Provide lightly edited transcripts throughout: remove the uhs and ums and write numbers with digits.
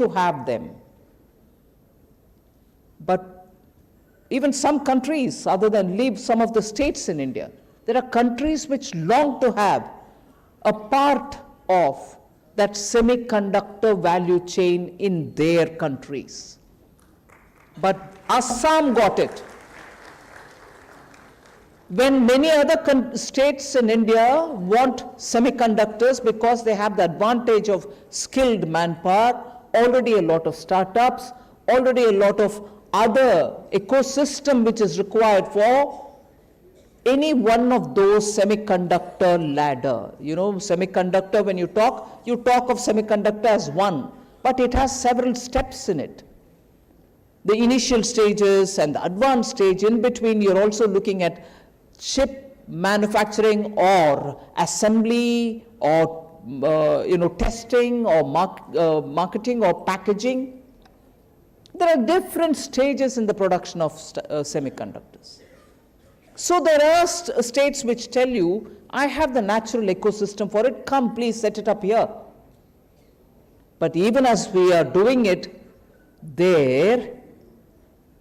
to have them. But even some countries, other than leave some of the states in India, there are countries which long to have a part of that semiconductor value chain in their countries. But Assam got it. When many other states in India want semiconductors because they have the advantage of skilled manpower, already a lot of startups, already a lot of other ecosystem which is required for any one of those semiconductor ladder. You know, semiconductor, when you talk of semiconductor as one, but it has several steps in it. The initial stages and the advanced stage. In between, you're also looking at chip manufacturing or assembly or testing or marketing or packaging. There are different stages in the production of semiconductors. So there are states which tell you, I have the natural ecosystem for it, come please set it up here. But even as we are doing it, there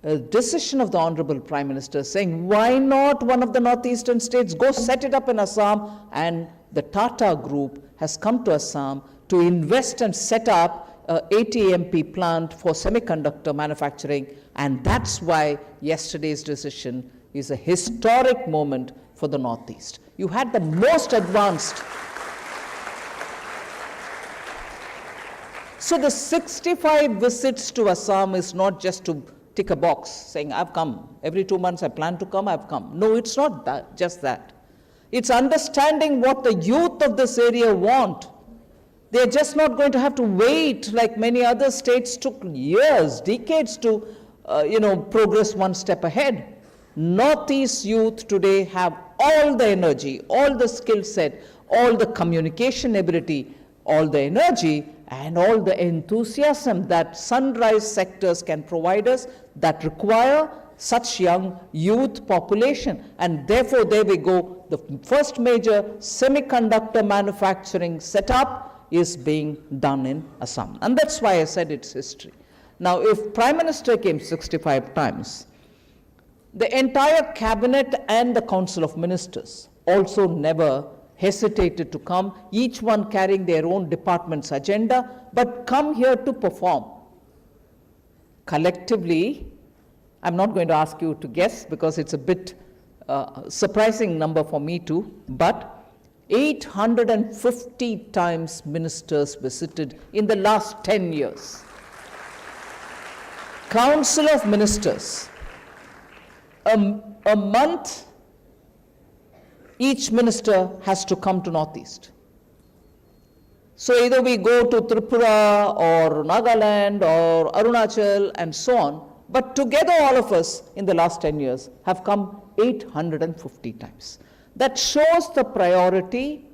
a decision of the Honorable Prime Minister saying, why not one of the northeastern states go set it up in Assam, and the Tata Group has come to Assam to invest and set up a ATMP plant for semiconductor manufacturing, and that's why yesterday's decision is a historic moment for the Northeast. You had the most advanced. So the 65 visits to Assam is not just to tick a box saying, I've come. Every 2 months I plan to come, I've come. No, it's not that, just that. It's understanding what the youth of this area want. They're just not going to have to wait like many other states took years, decades to progress one step ahead. Northeast youth today have all the energy, all the skill set, all the communication ability, all the energy, and all the enthusiasm that sunrise sectors can provide us that require such young youth population. And therefore, there we go, the first major semiconductor manufacturing setup is being done in Assam. And that's why I said it's history. Now, if Prime Minister came 65 times, the entire cabinet and the Council of Ministers also never hesitated to come, each one carrying their own department's agenda, but come here to perform. Collectively, I'm not going to ask you to guess because it's a bit surprising number for me too, but 850 times ministers visited in the last 10 years. Council of Ministers, a month, each minister has to come to Northeast. So either we go to Tripura or Nagaland or Arunachal and so on, but together all of us in the last 10 years have come 850 times. That shows the priority,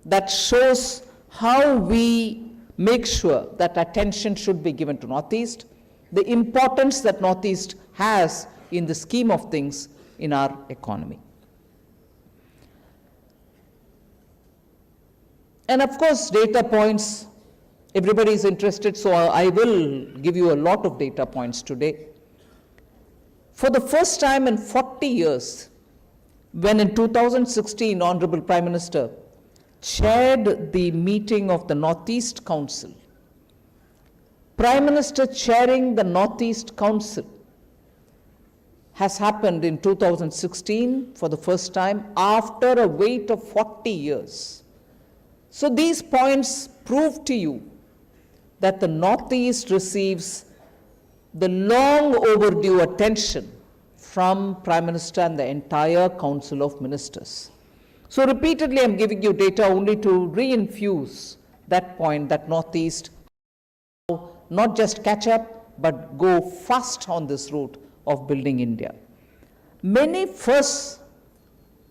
that shows how we make sure that attention should be given to Northeast, the importance that Northeast has in the scheme of things in our economy. And of course, data points, everybody is interested, so I will give you a lot of data points today. For the first time in 40 years, when in 2016, Honorable Prime Minister chaired the meeting of the Northeast Council, Prime Minister chairing the Northeast Council has happened in 2016 for the first time after a wait of 40 years. So these points prove to you that the Northeast receives the long overdue attention from Prime Minister and the entire Council of Ministers. So repeatedly I'm giving you data only to reinfuse that point that Northeast not just catch up but go fast on this route of building India. Many firsts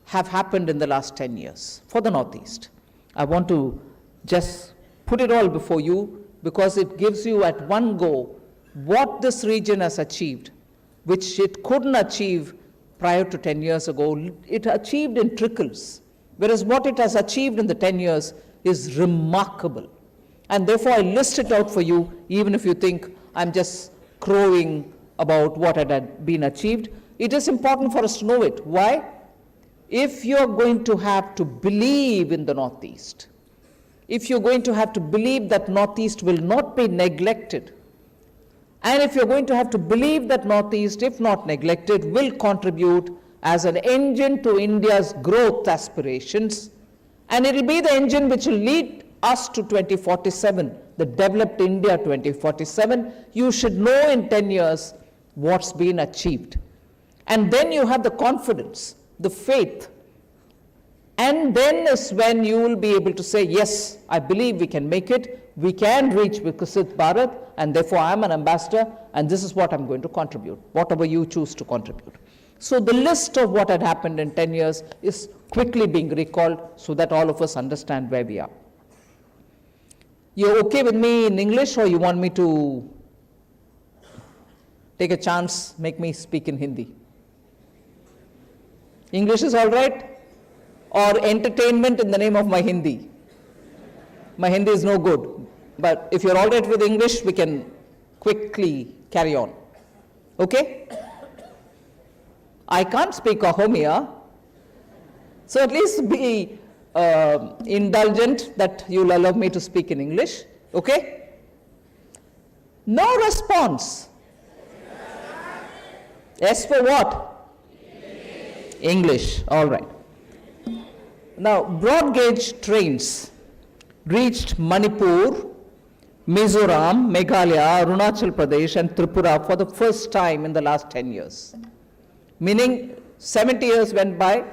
have happened in the last 10 years for the Northeast. I want to just put it all before you because it gives you at one go what this region has achieved, which it couldn't achieve prior to 10 years ago. It achieved in trickles, whereas what it has achieved in the 10 years is remarkable. And therefore, I list it out for you, even if you think I'm just crowing about what had been achieved. It is important for us to know it. Why? If you're going to have to believe in the Northeast, if you're going to have to believe that Northeast will not be neglected, and if you're going to have to believe that Northeast, if not neglected, will contribute as an engine to India's growth aspirations, and it will be the engine which will lead us to 2047, the developed India 2047, you should know in 10 years what's been achieved. And then you have the confidence, the faith, and then is when you will be able to say, yes, I believe we can make it, we can reach Vikasit Bharat, and therefore I am an ambassador, and this is what I'm going to contribute, whatever you choose to contribute. So the list of what had happened in 10 years is quickly being recalled so that all of us understand where we are. You're okay with me in English, or you want me to take a chance, make me speak in Hindi? English is all right? Or entertainment in the name of my Hindi? My Hindi is no good. But if you're all right with English, we can quickly carry on. Okay? I can't speak Ahomia, so at least be indulgent that you'll allow me to speak in English. Okay? No response. S for what? English. All right. Now, broad gauge trains reached Manipur, Mizoram, Meghalaya, Arunachal Pradesh, and Tripura for the first time in the last 10 years. Meaning 70 years went by,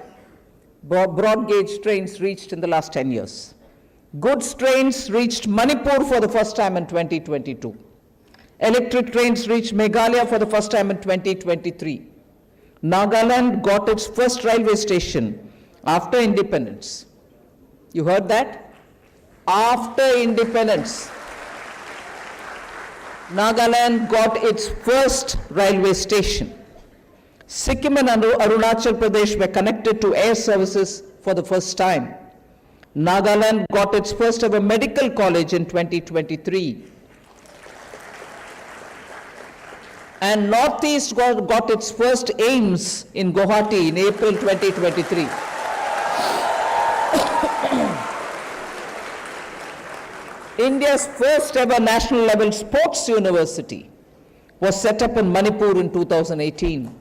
broad gauge trains reached in the last 10 years. Goods trains reached Manipur for the first time in 2022. Electric trains reached Meghalaya for the first time in 2023. Nagaland got its first railway station after independence. You heard that? After independence, Nagaland got its first railway station. Sikkim and Arunachal Pradesh were connected to air services for the first time. Nagaland got its first ever medical college in 2023. And Northeast got its first AIIMS in Guwahati in April 2023. India's first ever national level sports university was set up in Manipur in 2018.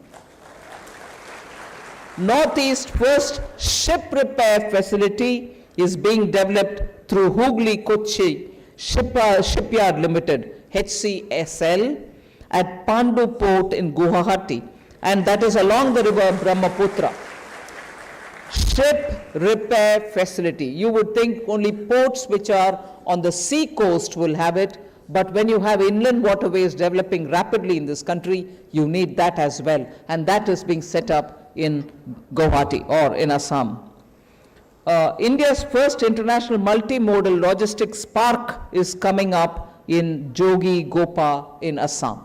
Northeast first ship repair facility is being developed through Hooghly Kochi Shipyard Limited, HCSL, at Pandu Port in Guwahati, and that is along the river Brahmaputra. Ship repair facility. You would think only ports which are on the sea coast will have it, but when you have inland waterways developing rapidly in this country, you need that as well, and that is being set up in Guwahati or in Assam. India's first international multimodal logistics park is coming up in Jogi Gopa in Assam.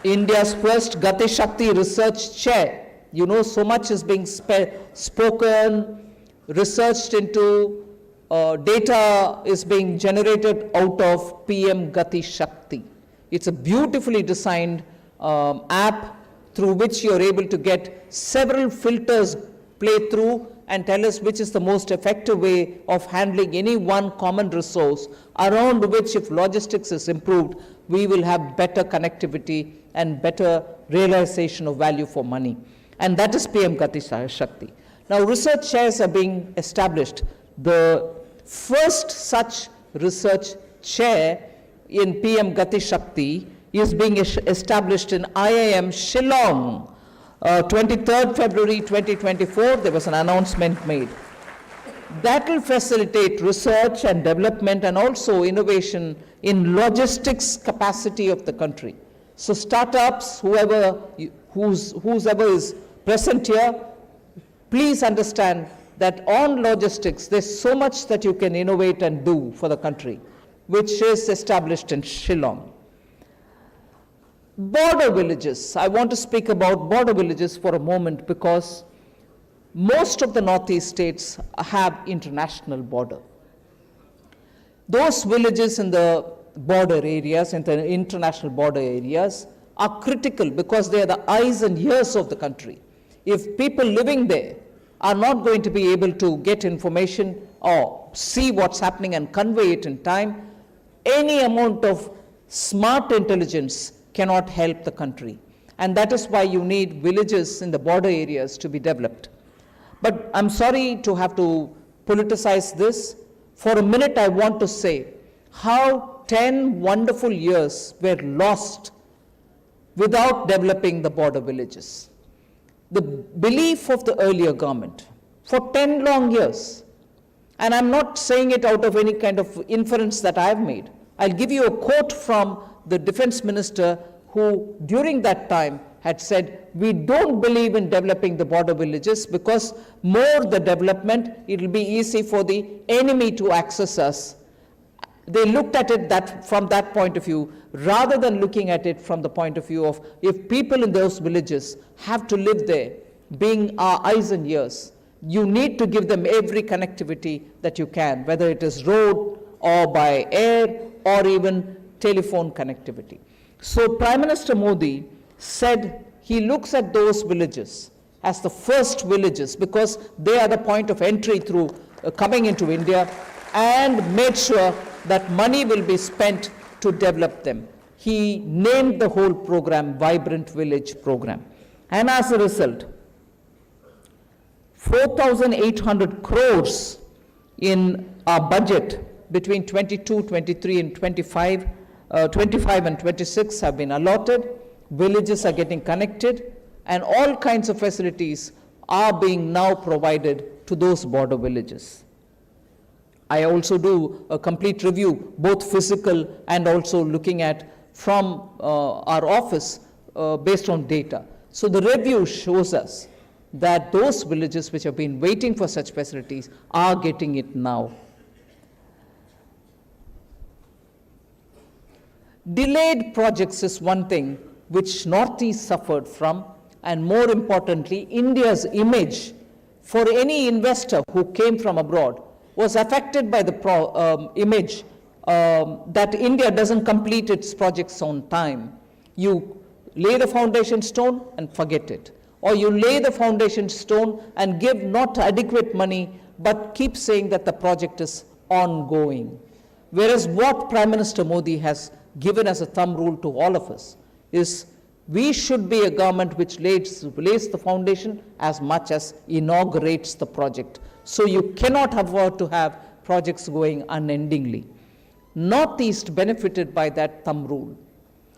India's first Gati Shakti research chair. You know, so much is being spoken, researched into, data is being generated out of PM Gati Shakti. It's a beautifully designed app through which you're able to get several filters play through and tell us which is the most effective way of handling any one common resource, around which, if logistics is improved, we will have better connectivity and better realization of value for money. And that is PM Gati Shakti. Now, research chairs are being established. The first such research chair in PM Gati Shakti is being established in IIM Shillong. 23rd February 2024, there was an announcement made. That will facilitate research and development and also innovation in logistics capacity of the country. So startups, whoever is present here, please understand that on logistics, there's so much that you can innovate and do for the country, which is established in Shillong. Border villages. I want to speak about border villages for a moment because most of the northeast states have international border. Those villages in the border areas, in the international border areas, are critical because they are the eyes and ears of the country. If people living there are not going to be able to get information or see what's happening and convey it in time, any amount of smart intelligence cannot help the country. And that is why you need villages in the border areas to be developed. But I'm sorry to have to politicize this. For a minute, I want to say how 10 wonderful years were lost without developing the border villages. The belief of the earlier government for 10 long years, and I'm not saying it out of any kind of inference that I've made. I'll give you a quote from the defense minister who during that time had said, we don't believe in developing the border villages because more the development, it'll be easy for the enemy to access us. They looked at it from that point of view, rather than looking at it from the point of view of if people in those villages have to live there, being our eyes and ears, you need to give them every connectivity that you can, whether it is road or by air or even telephone connectivity. So Prime Minister Modi said he looks at those villages as the first villages because they are the point of entry through coming into India, and made sure that money will be spent to develop them. He named the whole program Vibrant Village Program. And as a result, 4,800 crores in our budget between 22, 23 and 25 and 26 have been allotted. Villages are getting connected and all kinds of facilities are being now provided to those border villages. I also do a complete review, both physical and also looking at from our office based on data. So the review shows us that those villages which have been waiting for such facilities are getting it now. Delayed projects is one thing which Northeast suffered from, and more importantly, India's image for any investor who came from abroad was affected by the image that India doesn't complete its projects on time. You lay the foundation stone and forget it. Or you lay the foundation stone and give not adequate money, but keep saying that the project is ongoing. Whereas what Prime Minister Modi has given as a thumb rule to all of us is we should be a government which lays the foundation as much as inaugurates the project. So you cannot afford to have projects going unendingly. Northeast benefited by that thumb rule.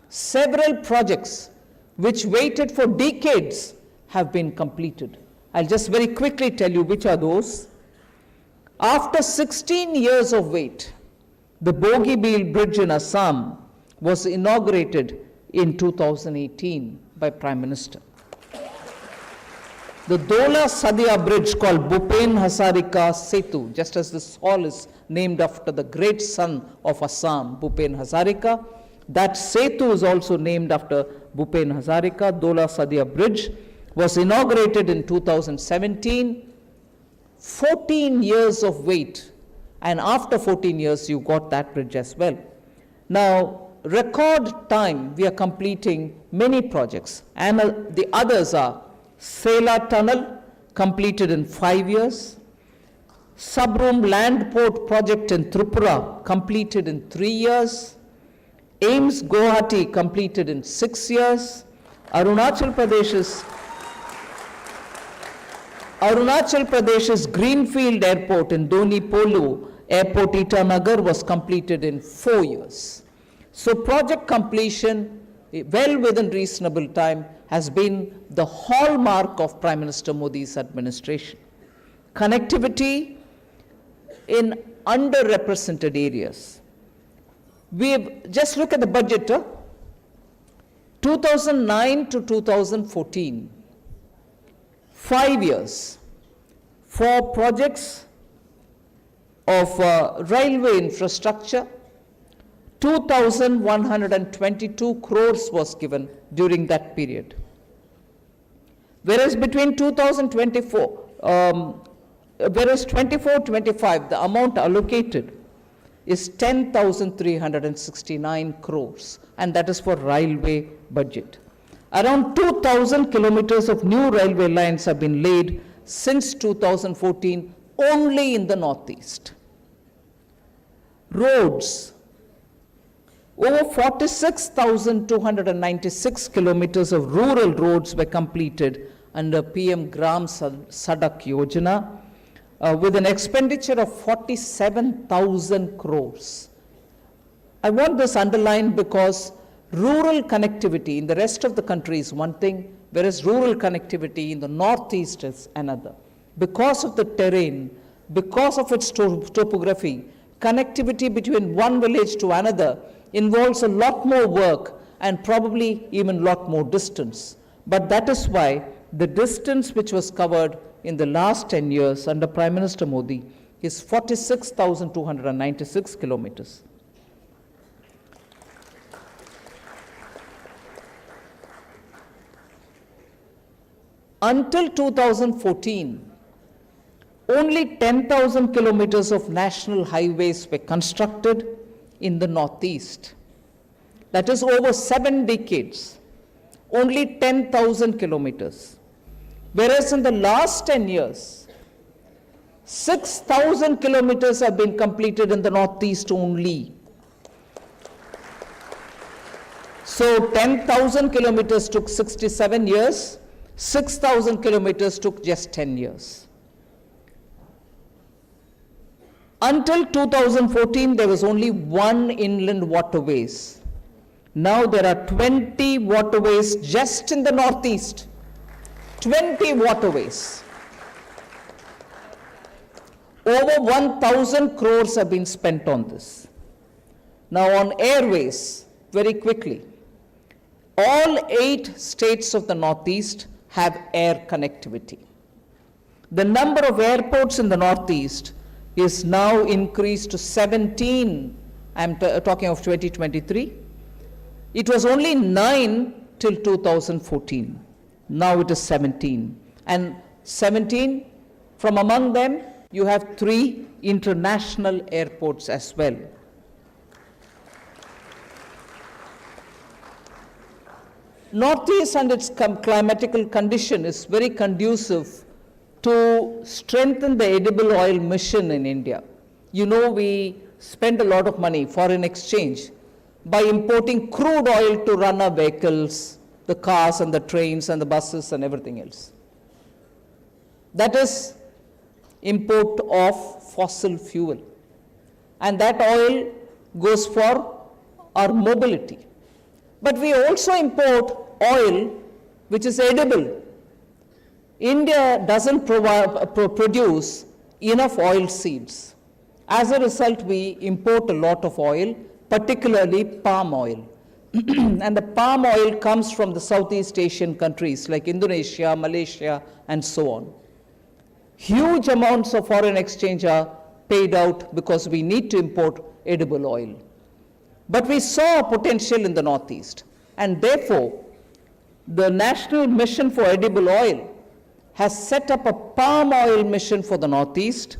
Several projects which waited for decades have been completed. I'll just very quickly tell you which are those. After 16 years of wait, the Bogibeel Bridge in Assam was inaugurated in 2018 by Prime Minister. The Dola Sadia Bridge called Bhupen Hazarika Setu, just as this hall is named after the great son of Assam, Bhupen Hazarika, that Setu is also named after Bhupen Hazarika. Dola Sadia Bridge was inaugurated in 2017. 14 years of wait, and after 14 years you got that bridge as well. Now, record time we are completing many projects, and the others are Sela Tunnel, completed in 5 years. Sabroom Land Port Project in Tripura, completed in 3 years. IIMS Guwahati, completed in 6 years. Arunachal Pradesh's Greenfield Airport in Doni Polu Airport Itanagar was completed in 4 years. So project completion, well within reasonable time, has been the hallmark of Prime Minister Modi's administration. Connectivity in underrepresented areas. Just look at the budget, 2009 to 2014, 5 years for projects of railway infrastructure. 2,122 crores was given during that period. Whereas between 2024 whereas 24-25, the amount allocated is 10,369 crores, and that is for railway budget. Around 2,000 kilometers of new railway lines have been laid since 2014 only in the Northeast. Roads, over 46,296 kilometers of rural roads were completed under PM Gram Sadak Yojana with an expenditure of 47,000 crores. I want this underlined because rural connectivity in the rest of the country is one thing, whereas rural connectivity in the Northeast is another. Because of the terrain, because of its topography, connectivity between one village to another involves a lot more work and probably even a lot more distance. But that is why the distance which was covered in the last 10 years under Prime Minister Modi is 46,296 kilometers. Until 2014, only 10,000 kilometers of national highways were constructed in the Northeast. That is over 7 decades, only 10,000 kilometers. Whereas in the last 10 years, 6,000 kilometers have been completed in the Northeast only. So 10,000 kilometers took 67 years, 6,000 kilometers took just 10 years. Until 2014, there was only one inland waterways. Now there are 20 waterways just in the Northeast. 20 waterways. Over 1,000 crores have been spent on this. Now on airways, very quickly, all 8 states of the Northeast have air connectivity. The number of airports in the Northeast is now increased to 17. I'm talking of 2023. It was only 9 till 2014. Now it is 17. And 17, from among them, you have 3 international airports as well. Northeast and its climatical condition is very conducive to strengthen the edible oil mission in India. You know, we spend a lot of money, foreign exchange, by importing crude oil to run our vehicles, the cars and the trains and the buses and everything else. That is import of fossil fuel. And that oil goes for our mobility. But we also import oil which is edible. India doesn't produce enough oil seeds. As a result, we import a lot of oil, particularly palm oil. And the palm oil comes from the Southeast Asian countries like Indonesia, Malaysia, and so on. Huge amounts of foreign exchange are paid out because we need to import edible oil. But we saw a potential in the Northeast, and therefore, the National Mission for Edible Oil has set up a palm oil mission for the Northeast,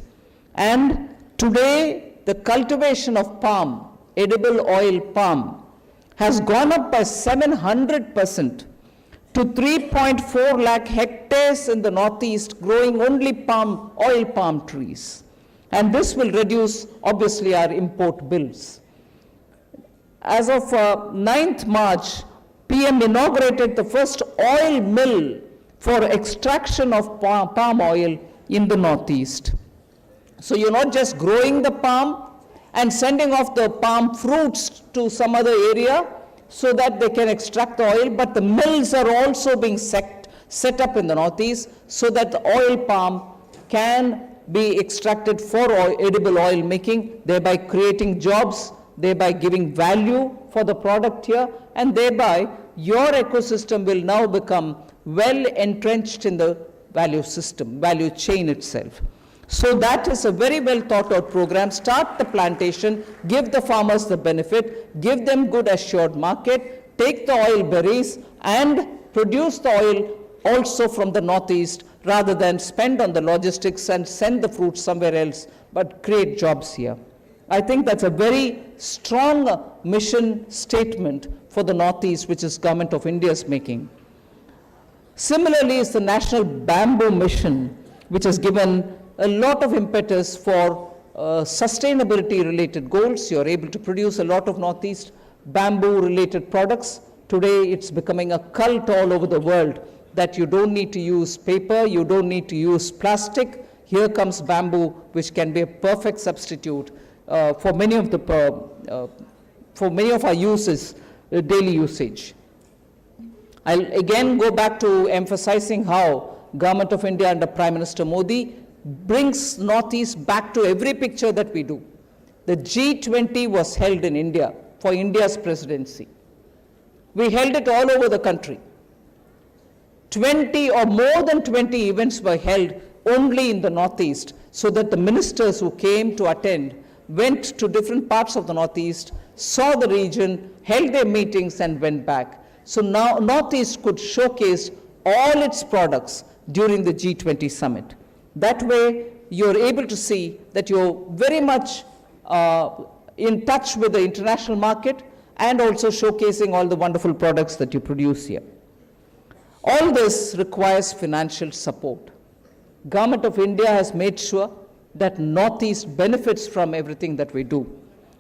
and today the cultivation of palm, edible oil palm, has gone up by 700% to 3.4 lakh hectares in the Northeast, growing only palm, oil palm trees. And this will reduce, obviously, our import bills. As of 9th March, PM inaugurated the first oil mill for extraction of palm oil in the Northeast. So you're not just growing the palm and sending off the palm fruits to some other area so that they can extract the oil, but the mills are also being set up in the Northeast so that the oil palm can be extracted for edible oil making, thereby creating jobs, thereby giving value for the product here, and thereby your ecosystem will now become well entrenched in the value system, value chain itself. So that is a very well thought out program. Start the plantation, give the farmers the benefit, give them good assured market, take the oil berries and produce the oil also from the Northeast, rather than spend on the logistics and send the fruits somewhere else, but create jobs here. I think that's a very strong mission statement for the Northeast, which is Government of India is making. Similarly is the National Bamboo Mission, which has given a lot of impetus for sustainability related goals. You're able to produce a lot of Northeast bamboo related products. Today it's becoming a cult all over the world that you don't need to use paper, you don't need to use plastic. Here comes bamboo, which can be a perfect substitute for many of our uses, daily usage. I'll again go back to emphasizing how Government of India under Prime Minister Modi brings Northeast back to every picture that we do. The G20 was held in India for India's presidency. We held it all over the country. 20 or more than 20 events were held only in the Northeast, so that the ministers who came to attend went to different parts of the Northeast, saw the region, held their meetings and went back. So now Northeast could showcase all its products during the G20 summit. That way you're able to see that you're very much in touch with the international market and also showcasing all the wonderful products that you produce here. All this requires financial support. Government of India has made sure that Northeast benefits from everything that we do.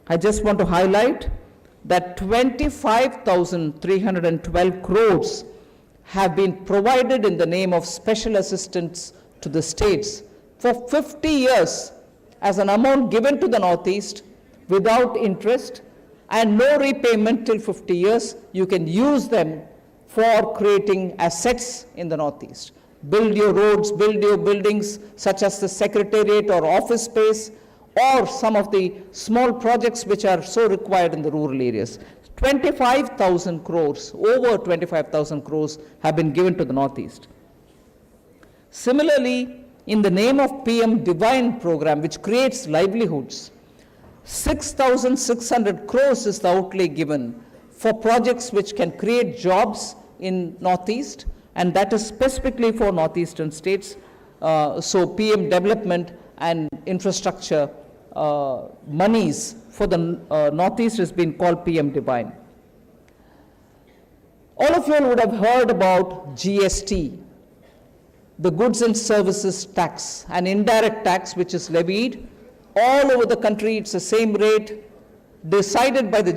I just want to highlight that 25,312 crores have been provided in the name of special assistance to the states for 50 years as an amount given to the Northeast without interest and no repayment till 50 years. You can use them for creating assets in the Northeast. Build your roads, build your buildings such as the secretariat or office space, or some of the small projects which are so required in the rural areas. 25,000 crores, over 25,000 crores have been given to the Northeast. Similarly, in the name of PM Divine program, which creates livelihoods, 6,600 crores is the outlay given for projects which can create jobs in Northeast, and that is specifically for Northeastern states. So PM development and infrastructure monies for the Northeast has been called PM Divine. All of you would have heard about GST, the goods and services tax, an indirect tax which is levied all over the country. It's the same rate decided by the